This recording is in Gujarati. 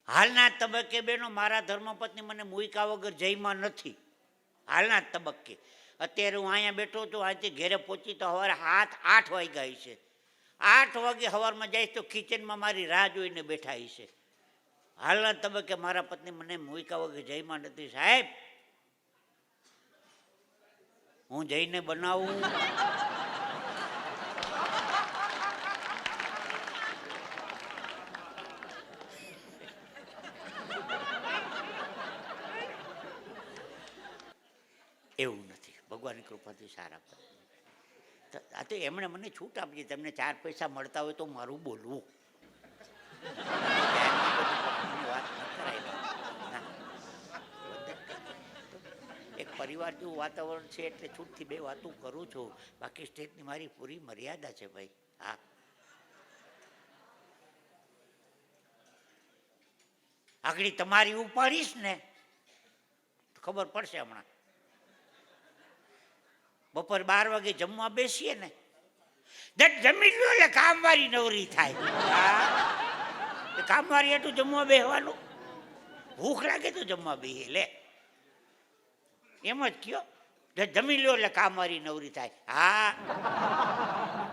હાલના તબક્કે બેનો મારા ધર્મપત્ની મને મૂક્યા વગર જઈમાં નથી. હાલના તબક્કે અત્યારે હું અહીંયા બેઠો છું, અહીંથી ઘેરે પહોંચી તો સવારે 7-8 વાગ્યા છે. 8 વાગે સવારમાં જઈશ તો કિચનમાં મારી રાહ જોઈને બેઠા છે. હાલના તબક્કે મારા પત્ની મને મૂક્યા વગર જઈમાં નથી. સાહેબ હું જઈને બનાવું? એવું નથી, ભગવાનની કૃપાથી સારા પત્ની. આ તો એમણે મને છૂટ આપી, તમને 4 પૈસા મળતા હોય તો મારું બોલવું. એક પરિવાર જેવું વાતાવરણ છે એટલે છૂટથી 2 વાતો કરું છું. બાકી સ્ટેજની મારી પૂરી મર્યાદા છે ભાઈ. હા, આગળ તમારી ઉપાડીશ ને તો ખબર પડશે. હમણાં બપોર 12 વાગે જમવા બેસીએ ને, જમી લો એટલે કામવાળી નવરી થાય. કામવાળી એટલું જમવા બેસવાનું, ભૂખ લાગે તો જમવા બેસીએ. લે એમ જ કયો, જમી લો એટલે કામવાળી નવરી થાય. હા.